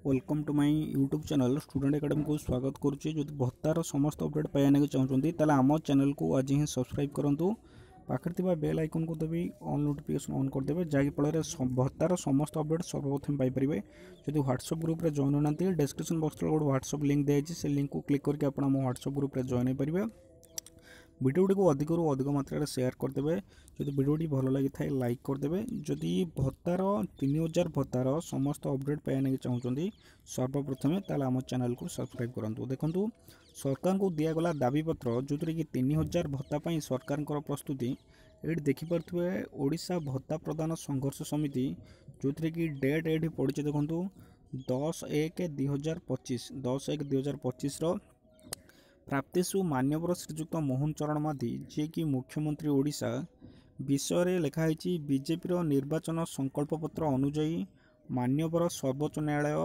Welcome to my YouTube channel student academy को स्वागत करुच्ची। जो भत्तार समस्त अपडेट पाइबा चाहते तेल आम चैनल को आज ही सब्सक्राइब करूँ। पाखे बेल आइकन को देवी ऑन नोटिफिकेशन ऑन करदे जहाँफल भत्तार समस्त अपडेट सर्वप्रथम पाइपर। जो व्हाट्सएप ग्रुप रे जॉइन होना डिस्क्रिप्शन बॉक्स गोटे व्हाट्सएप लिंक दिखाई से लिंक को क्लिक करके आप व्हाट्सएप ग्रुप रे जॉइन हो पारे। वीडियोटी को अधिक अधिक मात्रा शेयर करदे। जो वीडियोटी भल लगी था लाइक करदे। जदि भत्तार 3000 भत्तार समस्त अपडेट पाइबा चाहते सर्वप्रथमें ताल आम चैनल को सब्सक्राइब करूँ। देखो सरकार को दिगला दाबीपत्र जो कि 3000 भत्ता सरकार प्रस्तुति ये देखिपे ओडिशा भत्ता प्रदान संघर्ष समिति जो कि डेट ये पड़ी। देखो 10/1/2025 10/1/2025 प्राप्तिशु मान्यवर श्रीजुक्त मोहन चरण माधी जी की मुख्यमंत्री ओडिशा विषय लिखाई बीजेपी निर्वाचन संकल्प पत्र अनुजाई मान्यवर सर्वोच्च न्यायालय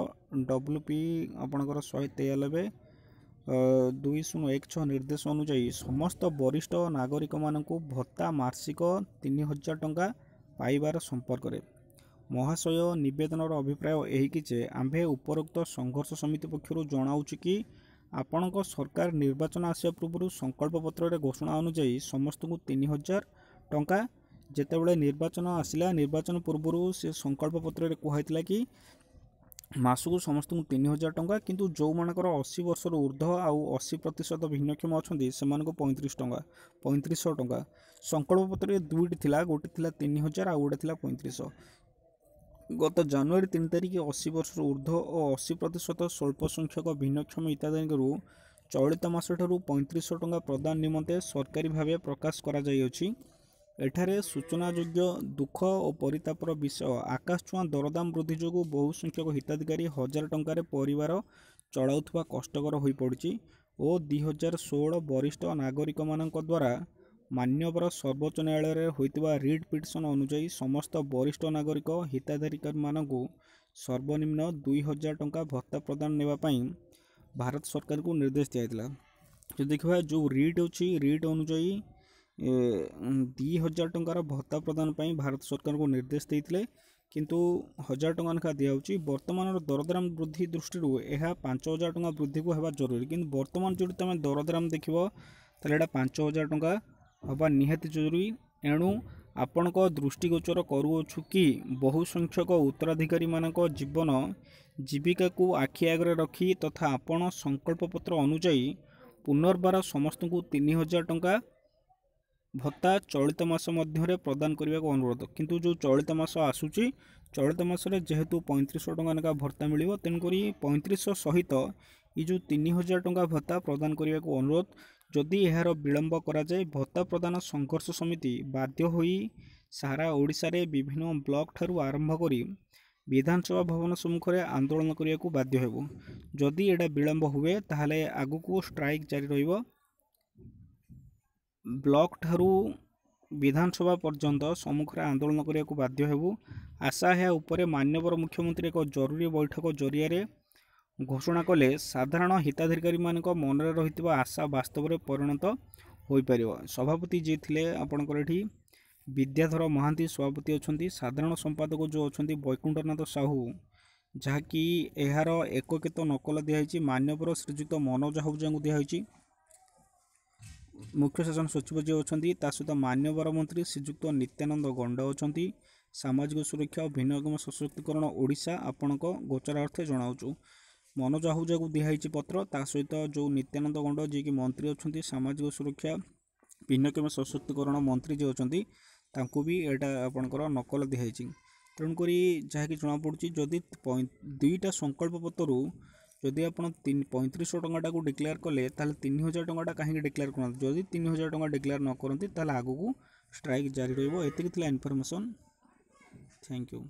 WP आपणकर 193/2016 निर्देश अनुजाई समस्त वरिष्ठ नागरिक मानक भत्ता मासिक 3000 टंका पाइबार संपर्क में महाशय निवेदनर अभिप्राय यही कि आम्भे उपरोक्त संघर्ष समिति पक्षर जनाऊँ कि आपणक सरकार निर्वाचन आसिया पूर्व संकल्प पत्र घोषणा अनुजाई समस्त को 3000 टंका जितेबाला निर्वाचन आसला निर्वाचन पूर्व से संकल्प पत्र कहला कि मासक समस्त को 3000 टंका किंतु जो मानकर 80 वर्ष ऊर्ध्व आउ 80% भिन्नक्षम अच्छा से 3500 टंका संकल्प पत्र दुईटी थिला गोटे थिला 3000 आउ गोटे थिला 3500। गत जनवरी 3 तारिख 80 वर्ष ऊर्ध्व और 80% स्वल्प संख्यक भिन्नक्षम हिताधिकारी चलित मास 3500 टंका प्रदान निमंते सरकारी भाव प्रकाश करा एठारे सूचनायोग्य दुख और परितापर विषय आकाश छुआ दरदाम वृद्धि जो बहु संख्यक हिताधिकारी 1000 टंकार परिवार चलाउथुवा कष्टकर हो पड़ी और 2016 वरिष्ठ नागरिक मानक द्वारा मान्यवर सर्वोच्च न्यायालय होइतिबा रिट पिटिशन अनुजाई समस्त वरिष्ठ नागरिक हिताधिकारी मानक सर्वनिम्न 2000 टंका भत्ता प्रदान नेबापी भारत सरकार को निर्देश दिया। जो देखा जो रिट अच्छी रिट अनुजाई 2000 टंकार भत्ता प्रदान पर भारत सरकार को निर्देश देते किंतु 1000 टंका लेखा दिखाई। बर्तमान दरदाम वृद्धि दृष्टि यह 5000 टंका वृद्धि को होगा जरूरी किंतु बर्तमान जो तुम दरदाम देख तो 5000 टंका हवा निहाती जरूरी। एणु आपण दृष्टिगोचर करुछु कि बहु संख्यक उत्तराधिकारी मानक जीवन जीविका को आखि आगे रखी तथा आपण संकल्प पत्र अनुजाई पुनर्बार समस्त को 3000 टंका भत्ता चलित मास मध्य प्रदान करने को अनुरोध। किंतु जो चलित मास आसूची चलित मासरे जेहेतु 3500 टंका लेखा भत्ता मिल तेणुक 3500 सहित ये जो 3000 टंका भत्ता प्रदान करने को अनुरोध। जदि यार विलंब कराए भत्ता प्रदान संघर्ष समिति बाध्य होई सारा ओडिशा रे विभिन्न ब्लॉक ठारू आरंभ करी विधानसभा भवन सम्मुख में आंदोलन करने को बाध्य हेबो। जदि एटा विलंब हुए ताहले आगु को स्ट्राइक जारी रहिबो। ब्लॉक ठारू विधानसभा पर्यंत सम्मुख में आंदोलन करने को बाध्य हेबु। आशा है उपरे मान्यवर मुख्यमंत्री एक जरूरी बैठक जरिया घोषणा कले साधारण हिताधिकारी मानक मन में रही आशा वास्तव में परिणत हो पार। सभापति जी थे आपणकर एठी विद्याधर महांती सभापति अच्छा साधारण संपादक जो अच्छा वैकुंठनाथ साहू जहाँकि यार एककित नकल दिखाई मान्यवर श्रीजुक्त मनोज आहूजा को दिखाई। मुख्य शासन सचिव जी अच्छा सहित मान्यवर मंत्री श्रीजुक्त नित्यानंद गंड अच्छा सामाजिक सुरक्षा और भिन्नक्षम सशक्तिकरण ओडिशा आपणक गोचरार्थे जनाऊँ। मनोज आहूजा को दिखाई पत्र ता सहित जो नित्यानंद गंड जी की मंत्री अच्छा सामाजिक सुरक्षा भिन्नक्षम सशक्तिकरण मंत्री जी अच्छा भी यहाँ आपणकर नकल दिखाई। तेणुक जहाँकि जमापड़ी जदि दुईटा संकल्प पत्रु जदि आप 3500 टंका को डिक्लेयर कले 3000 टंका कहीं डिक्लेयर करना जदि 3000 टंका डिक्लेयर न करती आगू को स्ट्राइक जारी रही। इनफॉरमेशन। Thank you.